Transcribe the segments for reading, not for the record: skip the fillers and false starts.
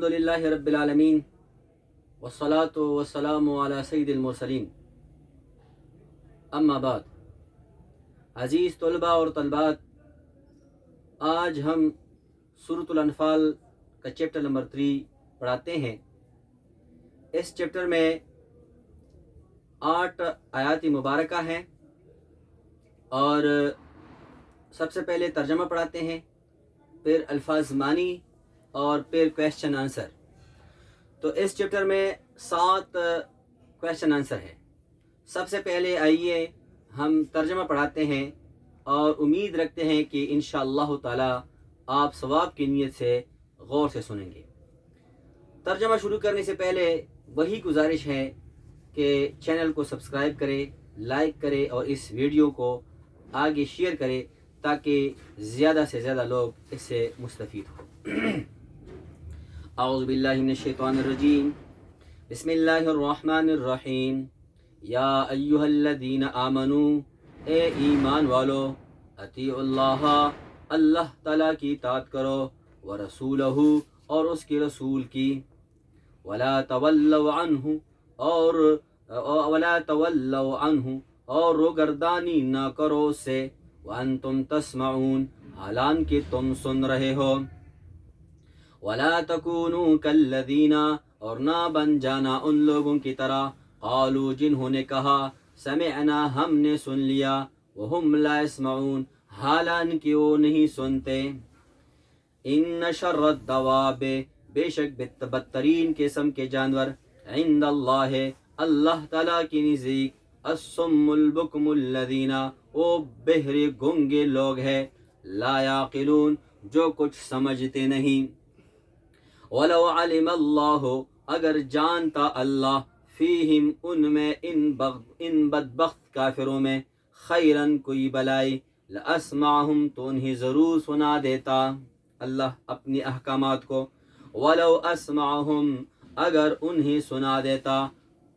الحمدللہ رب العالمین والصلاة والسلام علی سید المرسلین، اما بعد۔ عزیز طلباء اور طلبات، آج ہم سورۃ الانفال کا چیپٹر نمبر 3 پڑھاتے ہیں۔ اس چیپٹر میں 8 آیات مبارکہ ہیں اور سب سے پہلے ترجمہ پڑھاتے ہیں، پھر الفاظ معنی اور پھر کویسچن آنسر۔ تو اس چیپٹر میں 7 کویسچن آنسر ہے۔ سب سے پہلے آئیے ہم ترجمہ پڑھاتے ہیں اور امید رکھتے ہیں کہ انشاءاللہ تعالی آپ ثواب کی نیت سے غور سے سنیں گے۔ ترجمہ شروع کرنے سے پہلے وہی گزارش ہے کہ چینل کو سبسکرائب کرے، لائک کرے اور اس ویڈیو کو آگے شیئر کرے تاکہ زیادہ سے زیادہ لوگ اس سے مستفید ہوں۔ اعوذ باللہ من الشیطان الرجیم، بسم اللہ الرحمن الرحیم۔ یا ایہا الذین آمنوا، اے ایمان والو، اطیعوا اللہ، اللہ تعالیٰ کی اطاعت کرو، ورسولہ، اور اس کے رسول کی، ولا تولوا عنہ، اور روگردانی نہ کرو اس سے، وانتم تسمعون، حالانکہ تم سن رہے ہو، ولا تکونوا کالذین، اور نہ بن جانا ان لوگوں کی طرح، قالوا، جنہوں نے کہا، سمعنا، ہم نے سن لیا، وہم لا يسمعون، حالانکہ وہ نہیں سنتے۔ ان شر الدواب، بے شک بدترین قسم کے جانور، عند اللہ، اللہ تعالیٰ کی نزدیک، الصم البکم الذین، وہ بہرے گونگے لوگ ہیں، لا یعقلون، جو کچھ سمجھتے نہیں۔ ولو علم اللہ، اگر جانتا اللہ، فیہم، ان میں، ان بدبخت کافروں میں، خیرن، کوئی بلائی، لاسمعہم، تو انہیں ضرور سنا دیتا اللہ اپنی احکامات کو۔ ولو اسمعہم، اگر انہیں سنا دیتا،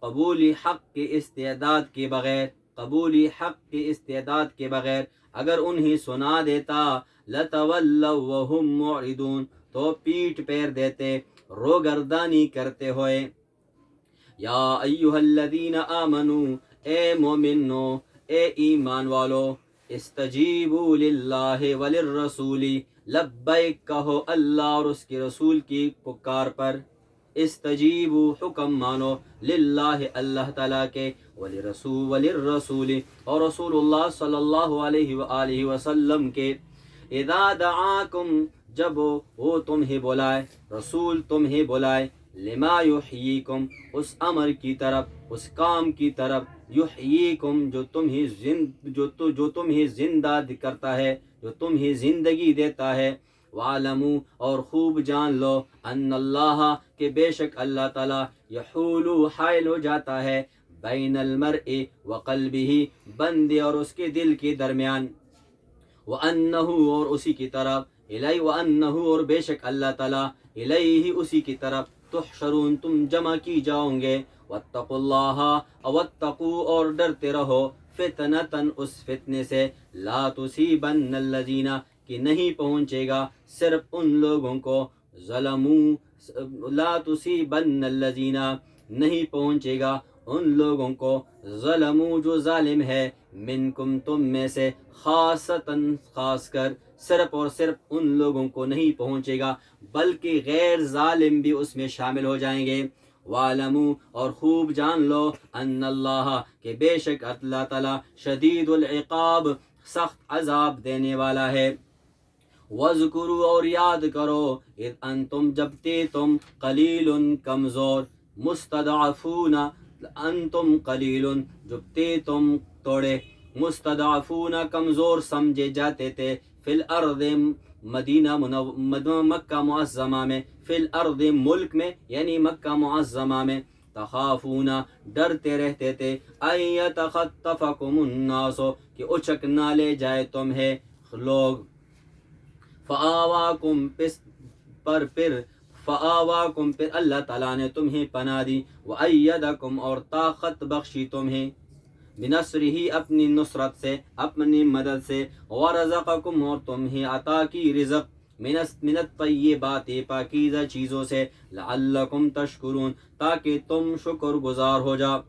قبولی حق کے استعداد کے بغیر، قبولی حق کے استعداد کے بغیر اگر انہیں سنا دیتا، لتولوا وہم معرضون، تو پیٹ پیر دیتے روگردانی کرتے ہوئے۔ یا ایہا الذین آمنو، اے مومنو، اے ایمان والو، استجیبوا للہ وللرسول، لبیک کہو اللہ اور اس کے رسول کی پکار پر۔ استجیبوا، حکم مانو، للہ، اللہ تعالیٰ کے، وللرسول، اور رسول اللہ صلی اللہ علیہ وآلہ وسلم کے، اذا دعاکم، جب وہ تمہیں بلائے، رسول تمہیں بلائے، لما یحییکم، اس امر کی طرف، اس کام کی طرف، یحییکم، جو تمہیں زندہ کرتا ہے، جو تمہیں زندگی دیتا ہے، وَاعْلَمُوا، اور خوب جان لو، ان اللہ، کہ بے شک اللہ تعالیٰ، یحول، حائل ہو جاتا ہے، بین المرء وقلبہ، بندے اور اس کے دل کے درمیان، وَأَنَّهُ، اور اسی کی طرف، الیہ، وَأَنَّهُ، اور بے شک اللہ تعالیٰ، الیہ، اسی کی طرف، تحشرون، تم جمع کی جاؤ گے۔ واتقوا اللہ، واتقوا، اور ڈرتے رہو، فتنۃ، اس فتنے سے، لا تصیبن الذین، کہ نہیں پہنچے گا صرف ان لوگوں کو، ظلموا، لا تصیبن الذین، نہیں پہنچے گا ان لوگوں کو، ظلموا، جو ظالم ہے، منکم، تم میں سے، خاصتاً، خاص کر، صرف اور صرف ان لوگوں کو نہیں پہنچے گا بلکہ غیر ظالم بھی اس میں شامل ہو جائیں گے۔ وَاعْلَمُوا، اور خوب جان لو، ان اللہ، کہ بے شک اللہ تعالیٰ، شدید العقاب، سخت عذاب دینے والا ہے۔ وَاذْكُرُوا، اور یاد کرو، اذ انتم، جب تھے تم، قلیل، کمزور، مستضعفون، انتم قلیل، جب تھے تم توڑے، مستضعفون، کمزور سمجھے جاتے تھے، فی الارض، مکہ معظمہ میں، فی الارض، ملک میں، یعنی مکہ معظمہ میں، تخافون، ڈرتے رہتے تھے، ان یتخطفکم الناس، کہ اچک نہ لے جائے تمہیں لوگ، فآواکم، پھر اللہ تعالیٰ نے تمہیں پناہ دی، وأیدکم، اور طاقت بخشی تمہیں، بنصرہ، اپنی نصرت سے، اپنی مدد سے، ورزقکم، اور تمہیں عطا کی رزق، من الطیبات پاکیزہ چیزوں سے لعلکم تشکرون تاکہ تم شکر گزار ہو جاؤ.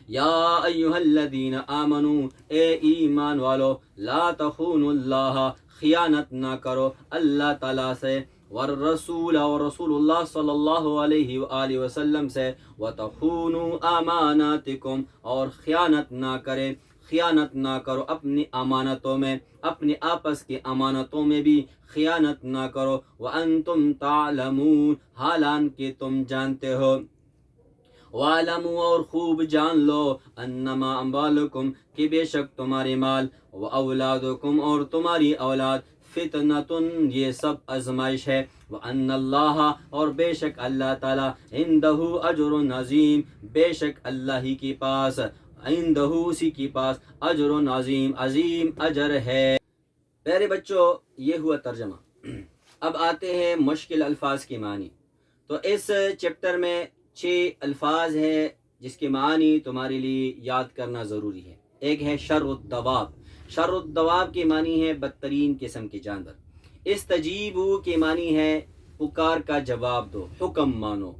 یا ایھا الذین آمنوا اے ایمان والو لا تخونوا اللہ خیانت نہ کرو اللہ تعالیٰ سے والرسول اور رسول اللہ صلی اللہ علیہ وآلہ وسلم سے وتخونوا اماناتکم اور خیانت نہ کرو اپنی امانتوں میں اپنی آپس کی امانتوں میں بھی خیانت نہ کرو وانتم تعلمون حالانکہ تم جانتے ہو وَاعْلَمُوا اور خوب جان لو انما اموالکم کہ بے شک تمہارے مال واولادکم اور تمہاری اولاد فتنتن یہ سب آزمائش ہے وَأَنَّ اللَّهَ اور بے شک اللہ تعالیٰ عِندَهُ اجر عظیم بے شک اللہ ہی کے پاس عِندَهُ اسی کے پاس اجر عظیم اجر ہے. پیارے بچوں یہ ہوا ترجمہ. اب آتے ہیں مشکل الفاظ کی معنی. تو اس چیپٹر میں 6 الفاظ ہے جس کے معنی تمہارے لیے یاد کرنا ضروری ہے. ایک ہے شر الدواب. شر الدواب کے معنی ہے بدترین قسم کے جانور. استجیبو کے معنی ہے پکار کا جواب دو، حکم مانو.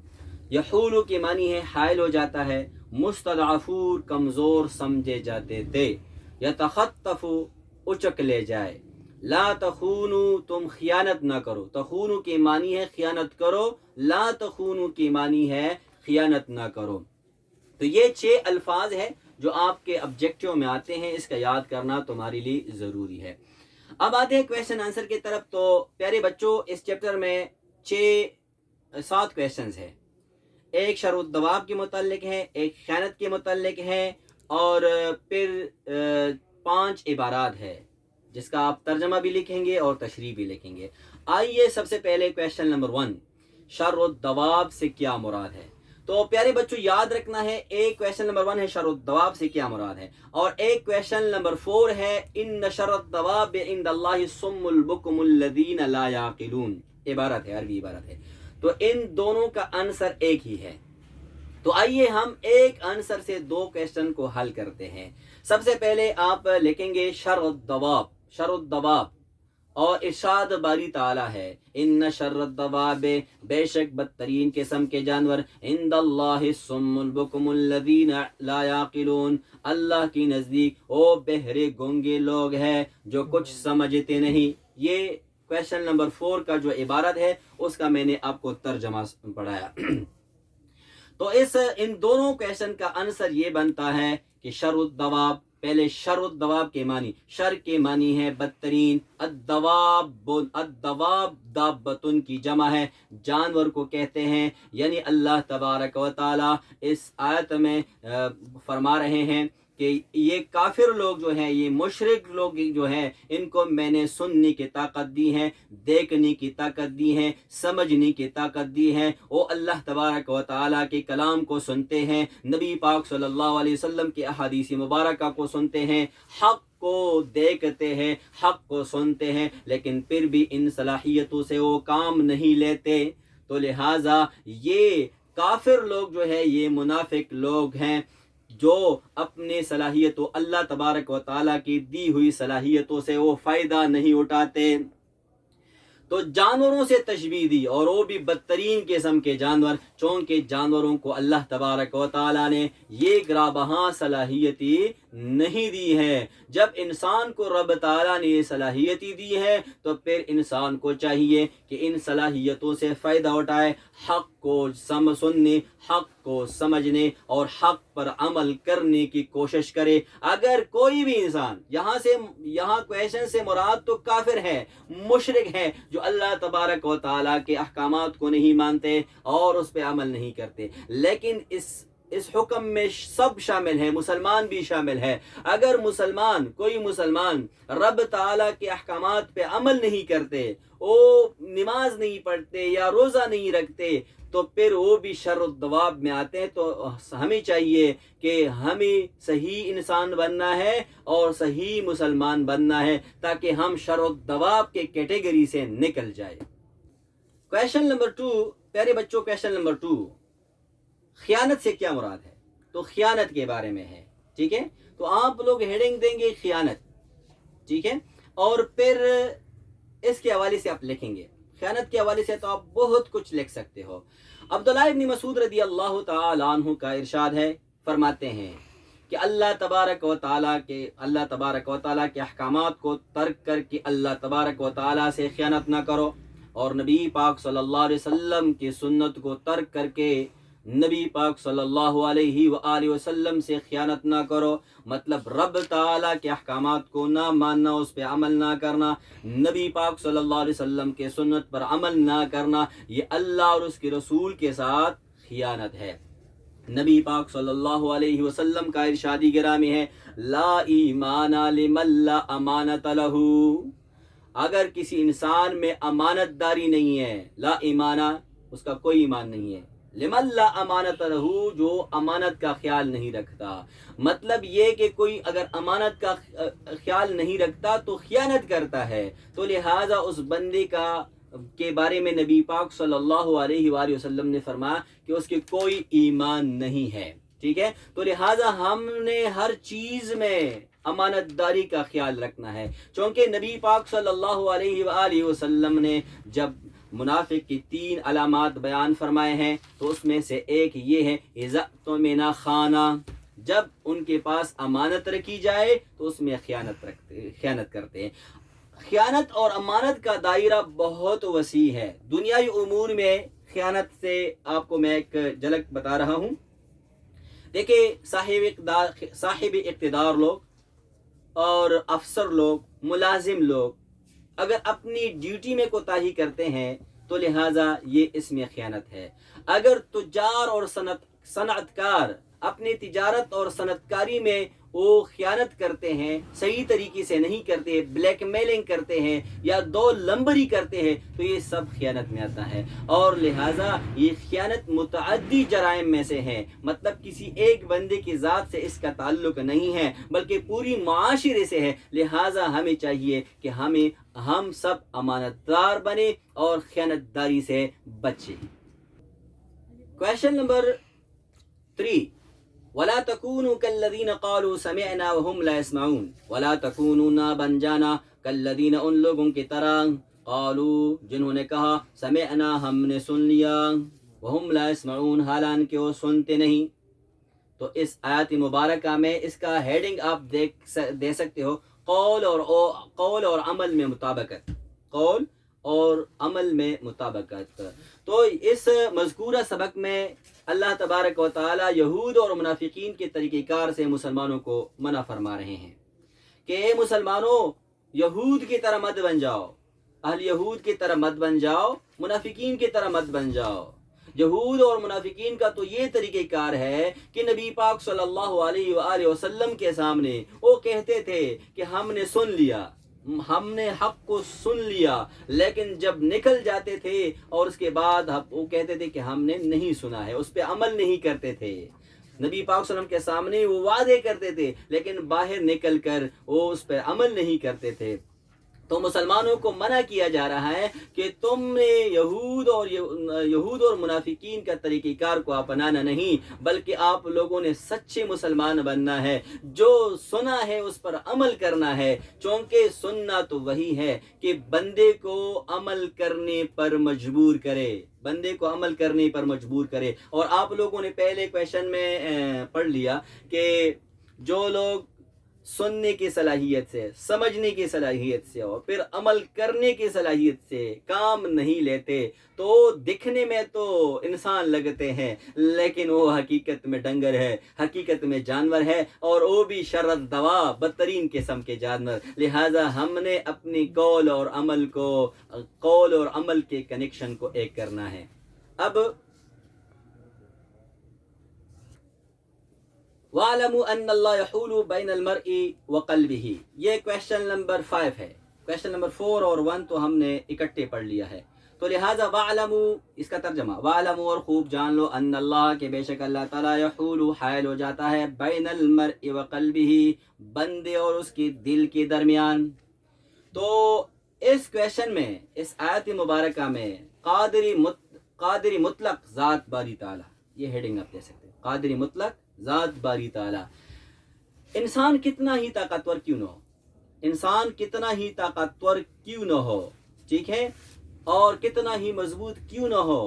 یحولو کے معنی ہے حائل ہو جاتا ہے. مستضعفون کمزور سمجھے جاتے تھے. یتخطفو اچک لے جائے. لا تخونو تم خیانت نہ کرو. تخونو کے معنی ہے خیانت کرو. لا تخونو کی معنی ہے خیانت نہ کرو. تو یہ 6 الفاظ ہیں جو آپ کے آبجیکٹیو میں آتے ہیں. اس کا یاد کرنا تمہارے لیے ضروری ہے. اب آتے ہیں کویشچن آنسر کی طرف. تو پیارے بچوں اس چیپٹر میں 7 کویشچنز ہیں. ایک شر الدواب کے متعلق ہے، ایک خیانت کے متعلق ہے، اور پھر 5 عبارات ہے جس کا آپ ترجمہ بھی لکھیں گے اور تشریح بھی لکھیں گے. آئیے سب سے پہلے کویشچن نمبر 1 شر الدواب سے کیا مراد ہے. تو پیارے بچوں یاد رکھنا ہے ایک کویشچن نمبر 1 ہے شر الدواب سے کیا مراد ہے، اور ایک کویشچن نمبر 4 ہے ان شر الدواب عند اللہ الصم البکم الذین لا یعقلون. عبارت ہے، عربی عبارت ہے. تو ان دونوں کا آنسر ایک ہی ہے. تو آئیے ہم ایک آنسر سے 2 کویشچن کو حل کرتے ہیں. سب سے پہلے آپ لکھیں گے شر الدواب اور ارشاد باری تعالیٰ ہے ان شر الدواب بے شک بدترین قسم کے جانور عند اللہ الصم البکم الذین لا یعقلون اللہ کی نزدیک وہ بہرے گونگے لوگ ہیں جو کچھ سمجھتے نہیں. یہ کویشچن نمبر 4 کا جو عبارت ہے اس کا میں نے آپ کو ترجمہ پڑھایا. تو ان دونوں کویشچن کا آنسر یہ بنتا ہے کہ شر الدواب. پہلے شر الدواب کے معنی، شر کے معنی ہے بدترین. الدواب دابتن کی جمع ہے، جانور کو کہتے ہیں. یعنی اللہ تبارک و تعالی اس آیت میں فرما رہے ہیں کہ یہ کافر لوگ جو ہیں، یہ مشرک لوگ جو ہیں، ان کو میں نے سننے کی طاقت دی ہے، دیکھنے کی طاقت دی ہے، سمجھنے کی طاقت دی ہے. وہ اللہ تبارک و تعالیٰ کے کلام کو سنتے ہیں، نبی پاک صلی اللہ علیہ وسلم کی احادیث مبارکہ کو سنتے ہیں، حق کو دیکھتے ہیں، حق کو سنتے ہیں، لیکن پھر بھی ان صلاحیتوں سے وہ کام نہیں لیتے. تو لہٰذا یہ کافر لوگ جو ہے یہ منافق لوگ ہیں جو اپنے صلاحیتوں اللہ تبارک و تعالیٰ کی دی ہوئی صلاحیتوں سے وہ فائدہ نہیں اٹھاتے. تو جانوروں سے تشبیہ دی، اور وہ بھی بدترین قسم کے جانور، چونکہ جانوروں کو اللہ تبارک و تعالیٰ نے یہ گرابہاں صلاحیتی نہیں دی ہے. جب انسان کو رب تعالیٰ نے یہ صلاحیتی دی ہے تو پھر انسان کو چاہیے کہ ان صلاحیتوں سے فائدہ اٹھائے، حق کو سننے، حق کو سمجھنے اور حق پر عمل کرنے کی کوشش کرے. اگر کوئی بھی انسان یہاں کویشچن سے مراد تو کافر ہے، مشرک ہے، جو اللہ تبارک و تعالیٰ کے احکامات کو نہیں مانتے اور اس پہ عمل نہیں کرتے. لیکن اس حکم میں سب شامل ہے، مسلمان بھی شامل ہے. اگر کوئی مسلمان رب تعالیٰ کے احکامات پہ عمل نہیں کرتے، وہ نماز نہیں پڑھتے یا روزہ نہیں رکھتے، تو پھر وہ بھی شر الدواب میں آتے ہیں. تو ہمیں چاہیے کہ ہمیں صحیح انسان بننا ہے اور صحیح مسلمان بننا ہے تاکہ ہم شر الدواب کے کیٹیگری سے نکل جائے. کویشچن نمبر 2 پیارے بچوں، کویشچن نمبر 2 خیانت سے کیا مراد ہے. تو خیانت کے بارے میں ہے، ٹھیک ہے. تو آپ لوگ ہیڈنگ دیں گے خیانت، ٹھیک ہے. اور پھر اس کے حوالے سے آپ لکھیں گے. خیانت کے حوالے سے تو آپ بہت کچھ لکھ سکتے ہو. عبداللہ ابن مسعود رضی اللہ تعالی عنہ کا ارشاد ہے، فرماتے ہیں کہ اللہ تبارک و تعالیٰ کے احکامات کو ترک کر کے اللہ تبارک و تعالیٰ سے خیانت نہ کرو، اور نبی پاک صلی اللہ علیہ وسلم کی سنت کو ترک کر کے نبی پاک صلی اللہ علیہ وآلہ وسلم سے خیانت نہ کرو. مطلب رب تعالیٰ کے احکامات کو نہ ماننا، اس پہ عمل نہ کرنا، نبی پاک صلی اللہ علیہ وسلم کے سنت پر عمل نہ کرنا، یہ اللہ اور اس کے رسول کے ساتھ خیانت ہے. نبی پاک صلی اللہ علیہ وسلم کا ارشادی گرامی ہے، لا ایمان لمن لا امانت لہ. اگر کسی انسان میں امانت داری نہیں ہے، لا ایمانہ، اس کا کوئی ایمان نہیں ہے. لمن لا امانت لہ، جو امانت کا خیال نہیں رکھتا. مطلب یہ کہ کوئی اگر امانت کا خیال نہیں رکھتا تو خیانت کرتا ہے، تو لہٰذا اس بندے کے بارے میں نبی پاک صلی اللہ علیہ وآلہ وسلم نے فرمایا کہ اس کے کوئی ایمان نہیں ہے. ٹھیک ہے، تو لہٰذا ہم نے ہر چیز میں امانت داری کا خیال رکھنا ہے، چونکہ نبی پاک صلی اللہ علیہ وآلہ وسلم نے جب منافق کی 3 علامات بیان فرمائے ہیں تو اس میں سے ایک یہ ہے، اذا اؤتمن خان، جب ان کے پاس امانت رکھی جائے تو اس میں خیانت کرتے ہیں. خیانت اور امانت کا دائرہ بہت وسیع ہے. دنیائی امور میں خیانت سے آپ کو میں ایک جھلک بتا رہا ہوں. دیکھیں، صاحب اقتدار لوگ اور افسر لوگ، ملازم لوگ اگر اپنی ڈیوٹی میں کوتاہی کرتے ہیں تو لہٰذا یہ اس میں خیانت ہے. اگر تجار اور صنعت کار اپنی تجارت اور صنعت کاری میں وہ خیانت کرتے ہیں، صحیح طریقے سے نہیں کرتے، بلیک میلنگ کرتے ہیں یا 2 نمبری کرتے ہیں، تو یہ سب خیانت میں آتا ہے. اور لہٰذا یہ خیانت متعدی جرائم میں سے ہے. مطلب کسی ایک بندے کی ذات سے اس کا تعلق نہیں ہے بلکہ پوری معاشرے سے ہے. لہٰذا ہمیں چاہیے کہ ہم سب امانت دار بنے اور خیانت داری سے بچیں. کویشچن نمبر 3، وَلَا تَكُونُوا كَالَّذِينَ قَالُوا سَمِعْنَا وَهُمْ لَا يَسْمَعُونَ. وَلَا تَكُونُوا، نہ بن جانا، كَالَّذِينَ، ان لوگوں کی طرح، قالوا، جنہوں نے کہا، سمعنا، ہم نے سن لیا، وَهُمْ لَا يَسْمَعُونَ، حالانکہ وہ سنتے نہیں. تو اس آیت مبارکہ میں اس کا ہیڈنگ آپ دے سکتے ہو، قول اور عمل میں مطابقت. قول اور عمل میں مطابقت. تو اس مذکورہ سبق میں اللہ تبارک و تعالی یہود اور منافقین کے طریقہ کار سے مسلمانوں کو منع فرما رہے ہیں کہ اے مسلمانوں، یہود کی طرح مت بن جاؤ، اہل یہود کی طرح مت بن جاؤ، منافقین کی طرح مت بن جاؤ. یہود اور منافقین کا تو یہ طریقہ کار ہے کہ نبی پاک صلی اللہ علیہ وآلہ وسلم کے سامنے وہ کہتے تھے کہ ہم نے سن لیا، ہم نے حق کو سن لیا، لیکن جب نکل جاتے تھے اور اس کے بعد وہ کہتے تھے کہ ہم نے نہیں سنا ہے، اس پہ عمل نہیں کرتے تھے. نبی پاک صلی اللہ علیہ وسلم کے سامنے وہ وعدے کرتے تھے لیکن باہر نکل کر وہ اس پہ عمل نہیں کرتے تھے. تو مسلمانوں کو منع کیا جا رہا ہے کہ تم نے یہود اور منافقین کا طریقہ کار کو اپنانا نہیں، بلکہ آپ لوگوں نے سچے مسلمان بننا ہے، جو سنا ہے اس پر عمل کرنا ہے. چونکہ سننا تو وہی ہے کہ بندے کو عمل کرنے پر مجبور کرے. اور آپ لوگوں نے پہلے کویشچن میں پڑھ لیا کہ جو لوگ سننے کی صلاحیت سے، سمجھنے کی صلاحیت سے اور پھر عمل کرنے کی صلاحیت سے کام نہیں لیتے تو دکھنے میں تو انسان لگتے ہیں لیکن وہ حقیقت میں ڈنگر ہے، حقیقت میں جانور ہے، اور وہ بھی شرد دوا، بدترین قسم کے جانور. لہٰذا ہم نے اپنی قول اور عمل کے کنیکشن کو ایک کرنا ہے. اب وَاعْلَمُوا أَنَّ اللَّهَ يَحُولُ بَيْنَ الْمَرْءِ وَقَلْبِهِ. یہ کویشچن نمبر 5 ہے. کویشچن نمبر 4 اور 1 تو ہم نے اکٹھے پڑھ لیا ہے. تو لہٰذا وَاعْلَمُوا، اس کا ترجمہ، وَاعْلَمُوا، اور خوب جان لو، أَنَّ اللَّهَ، کہ بے شک اللہ تعالیٰ، يَحُولُ، حائل ہو جاتا ہے، بَيْنَ الْمَرْءِ وَقَلْبِهِ، بندے اور اس کے دل کے درمیان. تو اس کویشچن میں، اس آیت مبارکہ میں قادر مطلق ذات باری تعالیٰ، یہ ہیڈنگ آپ دے سکتے ہیں، قادر مطلق ذات باری تعالیٰ. انسان کتنا ہی طاقتور کیوں نہ ہو، ٹھیک ہے، اور کتنا ہی مضبوط کیوں نہ ہو،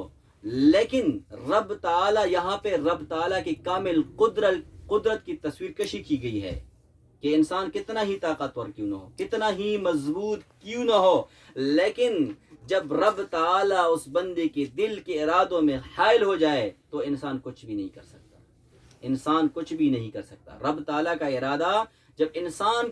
لیکن رب تعالی یہاں پہ رب تعالی کی کامل قدرت کی تصویر کشی کی گئی ہے کہ انسان کتنا ہی طاقتور کیوں نہ ہو، کتنا ہی مضبوط کیوں نہ ہو، لیکن جب رب تعالی اس بندے کے دل کے ارادوں میں حائل ہو جائے تو انسان کچھ بھی نہیں کر سکتا، انسان کچھ بھی نہیں کر سکتا۔ رب تعالی کا ارادہ جب انسان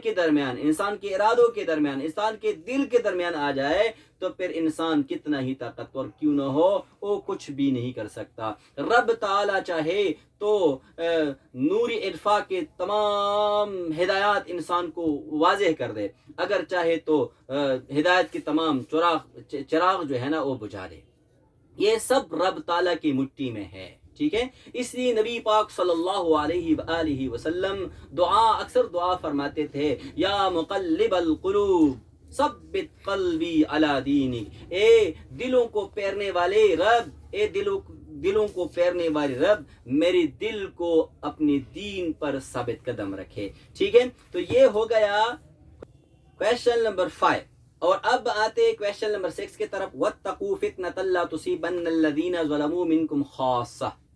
کے درمیان، انسان کے ارادوں کے درمیان، انسان کے دل کے درمیان آ جائے تو پھر انسان کتنا ہی طاقتور کیوں نہ ہو وہ کچھ بھی نہیں کر سکتا۔ رب تعالی چاہے تو نور عرفا کے تمام ہدایات انسان کو واضح کر دے، اگر چاہے تو ہدایت کی تمام چراغ جو ہے نا وہ بجھا دے، یہ سب رب تعالیٰ کی مٹھی میں ہے، ٹھیک ہے۔ اس لیے نبی پاک صلی اللہ علیہ وآلہ وسلم اکثر دعا فرماتے تھے، یا مقلب القلوب ثبت قلبی علی دینک، اے دلوں کو پھیرنے والے رب، اے دلوں کو پھیرنے والے رب، میری دل کو اپنی دین پر ثابت قدم رکھے، ٹھیک ہے۔ تو یہ ہو گیا کویشچن نمبر 5، اور اب آتے کویشچن نمبر 6 کی طرف۔ وَاتَّقُوا فِتْنَةً لَا تُصِيبَنَّ الَّذِينَ ظَلَمُوا مِنْكُمْ خَاصَّةً،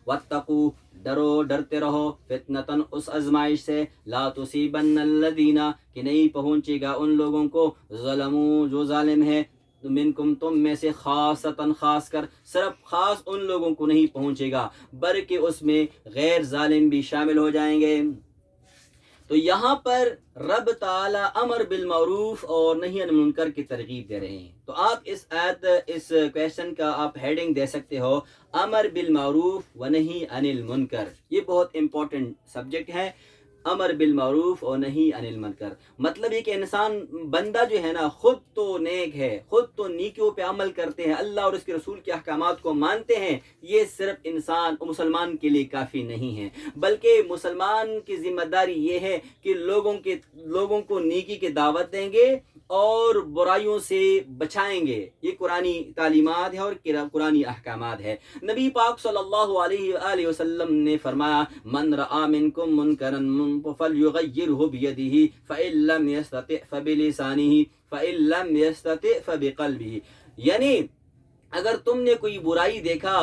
وَاتَّقُوا ڈرتے رہو، فتنتاً اس آزمائش سے، لا تصیبن الذین کہ نہیں پہنچے گا ان لوگوں کو، ظلموا جو ظالم ہے، منکم تم میں سے، خاصتاً خاص کر، صرف خاص ان لوگوں کو نہیں پہنچے گا بلکہ اس میں غیر ظالم بھی شامل ہو جائیں گے۔ تو یہاں پر رب تعالی امر بالمعروف اور نہی عن المنکر کی ترغیب دے رہے ہیں۔ تو آپ اس کویشچن کا آپ ہیڈنگ دے سکتے ہو، امر بالمعروف و نہی عن المنکر۔ یہ بہت امپورٹنٹ سبجیکٹ ہے، امر بالمعروف اور نہی عن المنکر۔ مطلب یہ کہ انسان بندہ جو ہے نا خود تو نیک ہے، خود تو نیکیوں پہ عمل کرتے ہیں، اللہ اور اس کے رسول کے احکامات کو مانتے ہیں، یہ صرف انسان مسلمان کے لیے کافی نہیں ہے، بلکہ مسلمان کی ذمہ داری یہ ہے کہ لوگوں کو نیکی کی دعوت دیں گے اور برائیوں سے بچائیں گے۔ یہ قرآنی تعلیمات ہے اور قرآنی احکامات ہے۔ نبی پاک صلی اللہ علیہ وآلہ وسلم نے فرمایا، من رآ منکم منکرا فلیغیرہ بیدہ فإن لم یستطع فبلسانہ فإن لم یستطع فبقلبہ، یعنی اگر تم نے کوئی برائی دیکھا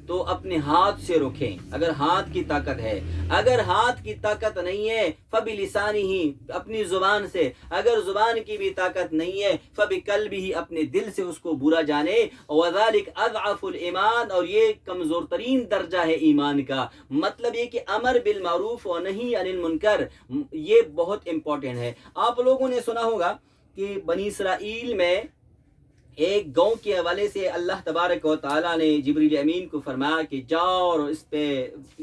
تو اپنے ہاتھ سے روکیں اگر ہاتھ کی طاقت ہے، اگر ہاتھ کی طاقت نہیں ہے فبلسانہ اپنی زبان سے، اگر زبان کی بھی طاقت نہیں ہے فبقلبہ اپنے دل سے اس کو برا جانے، وذالک اضعف الایمان، اور یہ کمزور ترین درجہ ہے ایمان کا۔ مطلب یہ کہ امر بالمعروف و نہی عن المنکر یہ بہت امپورٹنٹ ہے۔ آپ لوگوں نے سنا ہوگا کہ بنی اسرائیل میں ایک گاؤں کے حوالے سے اللہ تبارک و تعالیٰ نے جبریل امین کو فرمایا کہ جاؤ اور اس پہ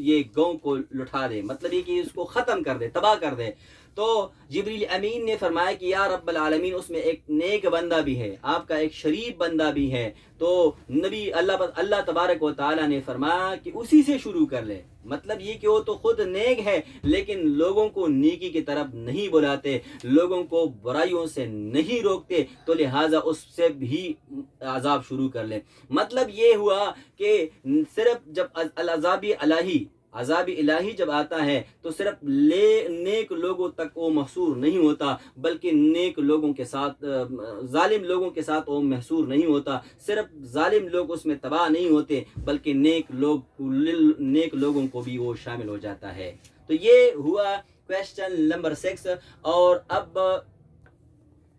یہ گاؤں کو لٹا دے، مطلب یہ کہ اس کو ختم کر دے، تباہ کر دے۔ تو جبریل امین نے فرمایا کہ یا رب العالمین اس میں ایک نیک بندہ بھی ہے، آپ کا ایک شریف بندہ بھی ہے۔ تو اللہ تبارک و تعالیٰ نے فرمایا کہ اسی سے شروع کر لے، مطلب یہ کہ وہ تو خود نیک ہے لیکن لوگوں کو نیکی کی طرف نہیں بلاتے، لوگوں کو برائیوں سے نہیں روکتے، تو لہٰذا اس سے بھی عذاب شروع کر لے۔ مطلب یہ ہوا کہ صرف جب عذاب الہی جب آتا ہے تو صرف نیک لوگوں تک وہ محصور نہیں ہوتا، بلکہ نیک لوگوں کے ساتھ ظالم لوگوں کے ساتھ وہ محصور نہیں ہوتا، صرف ظالم لوگ اس میں تباہ نہیں ہوتے بلکہ نیک لوگوں کو بھی وہ شامل ہو جاتا ہے۔ تو یہ ہوا کویشچن نمبر 6، اور اب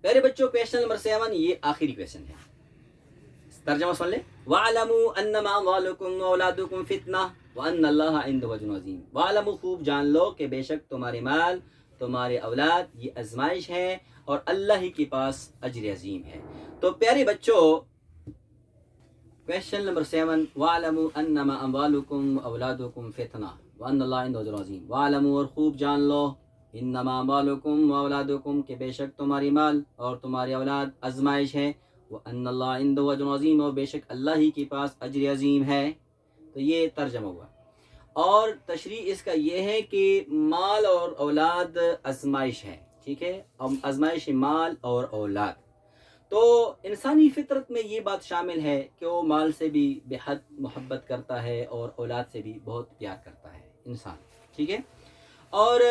پیارے بچوں کویشچن نمبر 7 یہ آخری کویشچن ہے، ترجمہ سن لیں۔ وَاعْلَمُوا أَنَّمَا أَمْوَالُكُمْ وَأَوْلَادُكُمْ فِتْنَةٌ وَأَنَّ اللَّهَ عِندَهُ أَجْرٌ عَظِيمٌ۔ وَاعْلَمُوا خوب جان لو کہ بے شک تمہارے مال، تمہارے اولاد یہ آزمائش ہے اور اللہ ہی کے پاس اجر عظیم ہے۔ تو پیارے بچوں کویشچن نمبر 7، وَاعْلَمُوا أَنَّمَا أَمْوَالُكُمْ وَأَوْلَادُكُمْ فِتْنَةٌ وَأَنَّ اللَّهَ عِندَهُ أَجْرٌ عَظِيمٌ۔ وَاعْلَمُوا اور خوب جان لو، انما اموالکم واولادکم کہ بے شک تمہاری مال اور تمہاری اولاد آزمائش ہے، وان اللہ عنده اجر عظیم اور بے شک اللہ ہی کے پاس اجر عظیم ہے۔ تو یہ ترجمہ ہوا، اور تشریح اس کا یہ ہے کہ مال اور اولاد آزمائش ہے، ٹھیک ہے، آزمائش مال اور اولاد۔ تو انسانی فطرت میں یہ بات شامل ہے کہ وہ مال سے بھی بے حد محبت کرتا ہے اور اولاد سے بھی بہت پیار کرتا ہے انسان، ٹھیک ہے۔ اور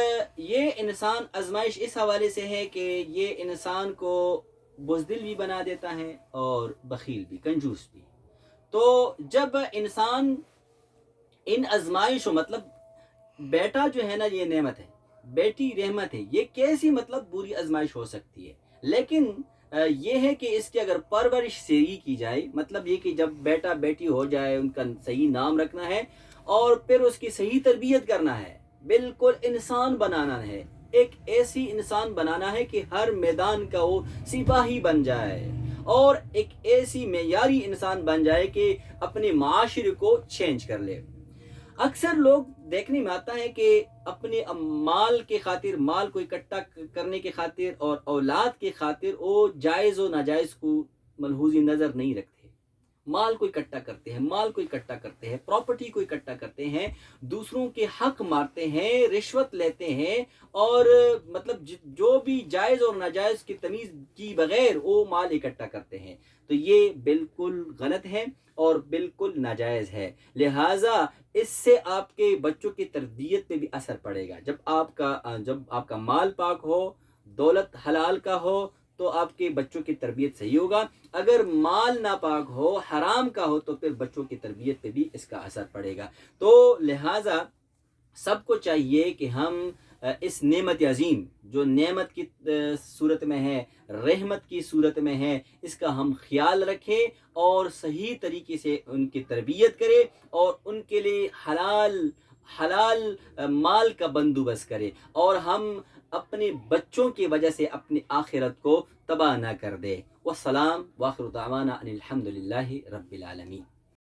یہ انسان آزمائش اس حوالے سے ہے کہ یہ انسان کو بزدل بھی بنا دیتا ہے اور بخیل بھی، کنجوس بھی۔ تو جب انسان ان آزمائشوں، مطلب بیٹا جو ہے نا یہ نعمت ہے، بیٹی رحمت ہے، یہ کیسی مطلب بری آزمائش ہو سکتی ہے؟ لیکن یہ ہے کہ اس کی اگر پرورش صحیح کی جائے، مطلب یہ کہ جب بیٹا بیٹی ہو جائے ان کا صحیح نام رکھنا ہے اور پھر اس کی صحیح تربیت کرنا ہے، بالکل انسان بنانا ہے، ایک ایسی انسان بنانا ہے کہ ہر میدان کا وہ سپاہی بن جائے اور ایک ایسی معیاری انسان بن جائے کہ اپنے معاشرے کو چینج کر لے۔ اکثر لوگ دیکھنے میں آتا ہے کہ اپنے مال کے خاطر، مال کو اکٹھا کرنے کے خاطر اور اولاد کے خاطر وہ جائز و ناجائز کو ملحوظی نظر نہیں رکھتے، مال کو اکٹھا کرتے ہیں، مال کو اکٹھا کرتے ہیں، پراپرٹی کو اکٹھا کرتے ہیں، دوسروں کے حق مارتے ہیں، رشوت لیتے ہیں اور مطلب جو بھی جائز اور ناجائز کی تمیز کی بغیر وہ مال اکٹھا کرتے ہیں۔ تو یہ بالکل غلط ہے اور بالکل ناجائز ہے، لہٰذا اس سے آپ کے بچوں کی تربیت پہ بھی اثر پڑے گا۔ جب آپ کا مال پاک ہو، دولت حلال کا ہو، تو آپ کے بچوں کی تربیت صحیح ہوگا۔ اگر مال ناپاک ہو، حرام کا ہو، تو پھر بچوں کی تربیت پہ بھی اس کا اثر پڑے گا۔ تو لہٰذا سب کو چاہیے کہ ہم اس نعمت عظیم جو نعمت کی صورت میں ہے، رحمت کی صورت میں ہے، اس کا ہم خیال رکھیں اور صحیح طریقے سے ان کی تربیت کریں اور ان کے لیے حلال مال کا بندوبست کریں اور ہم اپنے بچوں کی وجہ سے اپنی آخرت کو تباہ نہ کر دے۔ والسلام وآخر دعوانا ان الحمد للہ رب العالمین۔